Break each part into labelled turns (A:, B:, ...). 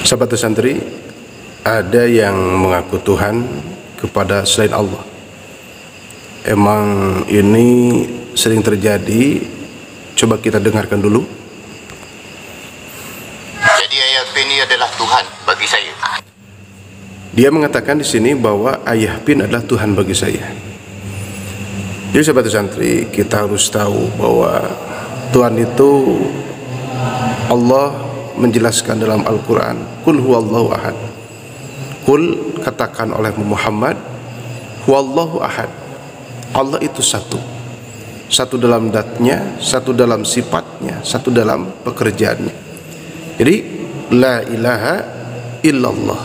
A: Sahabat santri, ada yang mengaku Tuhan kepada selain Allah. Emang ini sering terjadi. Coba kita dengarkan dulu.
B: Jadi Ayah Pin ini adalah Tuhan bagi saya.
A: Dia mengatakan di sini bahwa Ayah Pin adalah Tuhan bagi saya. Jadi sahabat santri, kita harus tahu bahwa Tuhan itu, Allah menjelaskan dalam Al-Quran, Qul huwallahu ahad. Qul, katakan oleh Muhammad, huwallahu ahad. Allah itu satu. Satu dalam datnya, satu dalam sifatnya, satu dalam pekerjaannya. Jadi la ilaha illallah,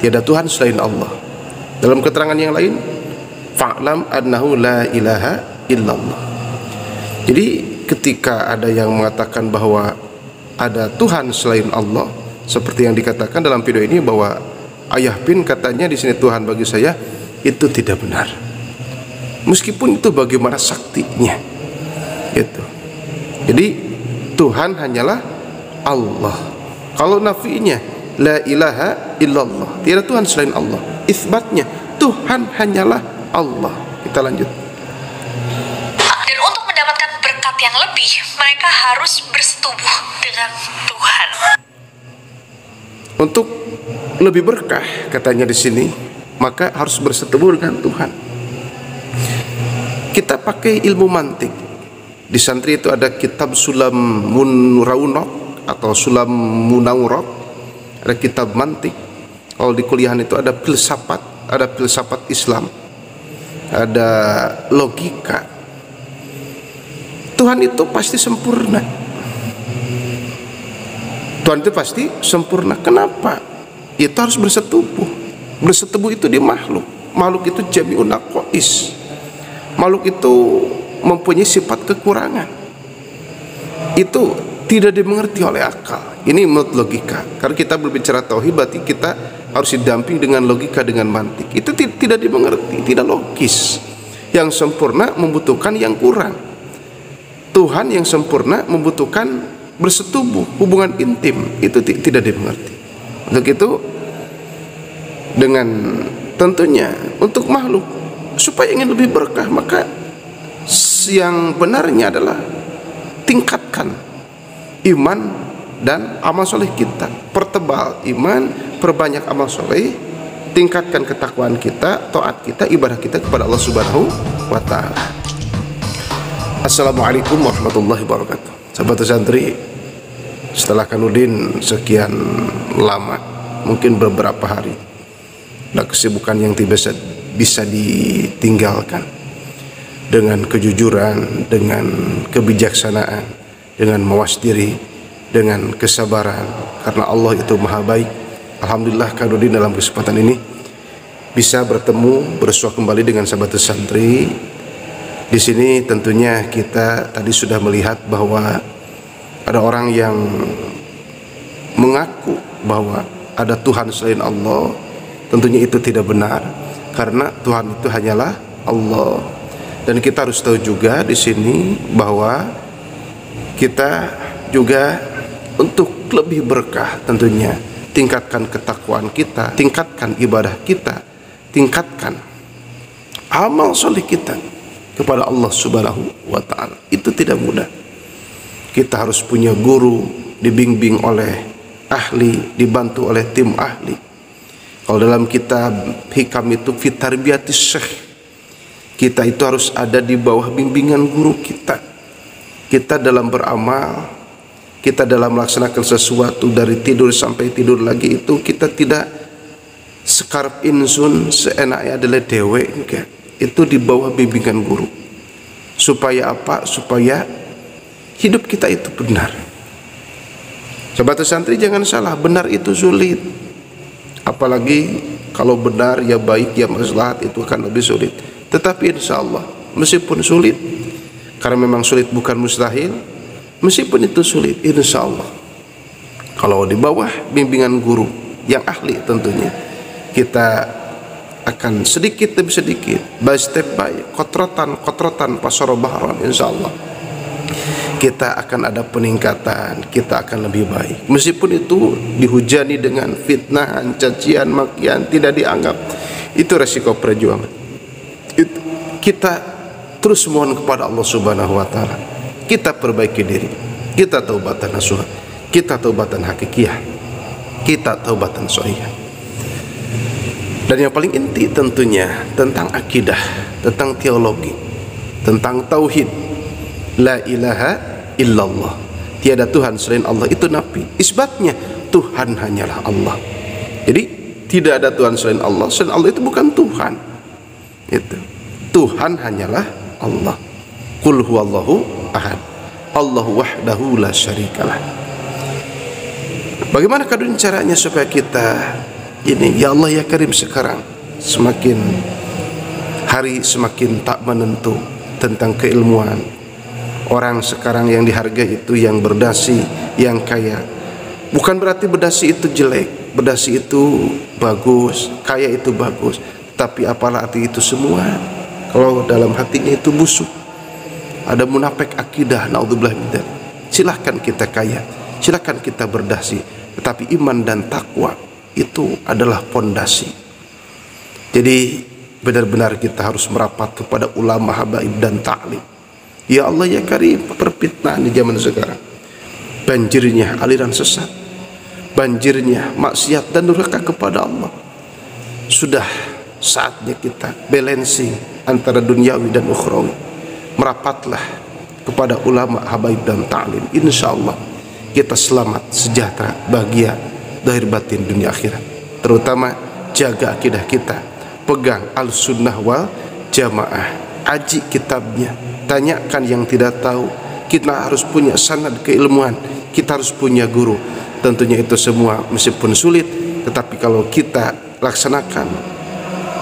A: tiada Tuhan selain Allah. Dalam keterangan yang lain, fa'lam annahu la ilaha illallah. Jadi ketika ada yang mengatakan bahwa ada Tuhan selain Allah, seperti yang dikatakan dalam video ini bahwa Ayah Pin katanya di sini Tuhan bagi saya, itu tidak benar. Meskipun itu bagaimana saktinya, gitu. Jadi Tuhan hanyalah Allah. Kalau nafinya la ilaha illallah, tiada Tuhan selain Allah. Isbatnya Tuhan hanyalah Allah. Kita lanjut.
C: Dan untuk mendapatkan berkat yang lebih, mereka harus bersetubuh dengan Tuhan.
A: Untuk lebih berkah, katanya di sini, maka harus bersetubuh dengan Tuhan. Kita pakai ilmu mantik. Di santri itu ada kitab Sulam Munraunok atau Sulam Munaurok, ada kitab mantik. Kalau di kuliahan itu ada filsafat Islam, ada logika. Tuhan itu pasti sempurna. Tuhan itu pasti sempurna. Kenapa? Itu harus bersetubuh. Bersetubuh itu di makhluk. Makhluk itu jami'un naqais. Makhluk itu mempunyai sifat kekurangan. Itu tidak dimengerti oleh akal. Ini menurut logika. Karena kita berbicara tauhid, berarti kita harus didamping dengan logika, dengan mantik. Itu tidak dimengerti, tidak logis. Yang sempurna membutuhkan yang kurang. Tuhan yang sempurna membutuhkan bersetubuh, hubungan intim. Itu tidak dimengerti. Untuk itu, dengan tentunya untuk makhluk supaya ingin lebih berkah, maka yang benarnya adalah tingkatkan iman dan amal soleh kita. Pertebal iman, perbanyak amal soleh, tingkatkan ketakwaan kita, taat kita, ibadah kita kepada Allah Subhanahu wa ta'ala. Assalamualaikum warahmatullahi wabarakatuh. Sahabat santri, setelah Kanudin sekian lama, mungkin beberapa hari, ada kesibukan yang tidak bisa ditinggalkan. Dengan kejujuran, dengan kebijaksanaan, dengan mawas diri, dengan kesabaran, karena Allah itu maha baik. Alhamdulillah Kanudin dalam kesempatan ini bisa bertemu, bersua kembali dengan sahabat santri. Di sini tentunya kita tadi sudah melihat bahwa ada orang yang mengaku bahwa ada Tuhan selain Allah. Tentunya itu tidak benar, karena Tuhan itu hanyalah Allah. Dan kita harus tahu juga di sini bahwa kita juga untuk lebih berkah tentunya tingkatkan ketakwaan kita, tingkatkan ibadah kita, tingkatkan amal soleh kita kepada Allah Subhanahu wa ta'ala. Itu tidak mudah. Kita harus punya guru, dibimbing oleh ahli, dibantu oleh tim ahli. Kalau dalam kitab hikam itu fitarbiyatis syekh, kita itu harus ada di bawah bimbingan guru kita. Kita dalam beramal, kita dalam melaksanakan sesuatu dari tidur sampai tidur lagi, itu kita tidak sekarep insun seenaknya adalah dewe, enggak. Itu di bawah bimbingan guru. Supaya apa? Supaya hidup kita itu benar. Sahabat santri, jangan salah, benar itu sulit. Apalagi kalau benar, ya baik, ya maslahat, itu akan lebih sulit. Tetapi insya Allah, meskipun sulit, karena memang sulit bukan mustahil, meskipun itu sulit, insya Allah, kalau di bawah bimbingan guru yang ahli tentunya, kita akan sedikit demi sedikit, by step by, kotrotan pasoro bahron, insya Allah kita akan ada peningkatan, kita akan lebih baik. Meskipun itu dihujani dengan fitnahan, cacian, makian, tidak dianggap. Itu resiko perjuangan. Itu kita terus mohon kepada Allah Subhanahu wa taala. Kita perbaiki diri. Kita taubatan nasuha. Kita taubatan hakikiyah. Kita taubatan sahihah. Dan yang paling inti tentunya tentang akidah, tentang teologi, tentang tauhid. La ilaha illallah, tiada Tuhan selain Allah. Itu nafi. Isbatnya Tuhan hanyalah Allah. Jadi tidak ada Tuhan selain Allah. Selain Allah itu bukan Tuhan. Itu Tuhan hanyalah Allah. Qul huwallahu ahad, Allahu wahdahu la syarikalah. Bagaimana kadun caranya supaya kita ini, ya Allah ya Karim, sekarang semakin hari semakin tak menentu tentang keilmuan. Orang sekarang yang dihargai itu yang berdasi, yang kaya. Bukan berarti berdasi itu jelek, berdasi itu bagus, kaya itu bagus. Tapi apalah arti itu semua kalau dalam hatinya itu busuk, ada munafik akidah, naudzubillah min dzalik. Silahkan kita kaya, silahkan kita berdasi, tetapi iman dan takwa itu adalah pondasi. Jadi benar-benar kita harus merapat kepada ulama, habaib dan ta'lim. Ya Allah ya Karim, perfitnahan di zaman sekarang, banjirnya aliran sesat, banjirnya maksiat dan durhaka kepada Allah. Sudah saatnya kita balancing antara duniawi dan ukhrawi. Merapatlah kepada ulama, habaib dan ta'lim. Insyaallah kita selamat, sejahtera, bahagia zahir batin dunia akhirat. Terutama jaga akidah kita, pegang al-sunnah wal jamaah, aji kitabnya, tanyakan yang tidak tahu. Kita harus punya sanad keilmuan, kita harus punya guru. Tentunya itu semua meskipun sulit, tetapi kalau kita laksanakan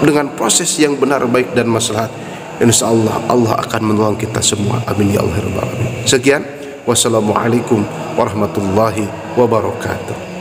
A: dengan proses yang benar, baik dan maslahat, insyaallah Allah akan menolong kita semua. Amin ya Allah rabbal alamin. Sekian, wassalamualaikum warahmatullahi wabarakatuh.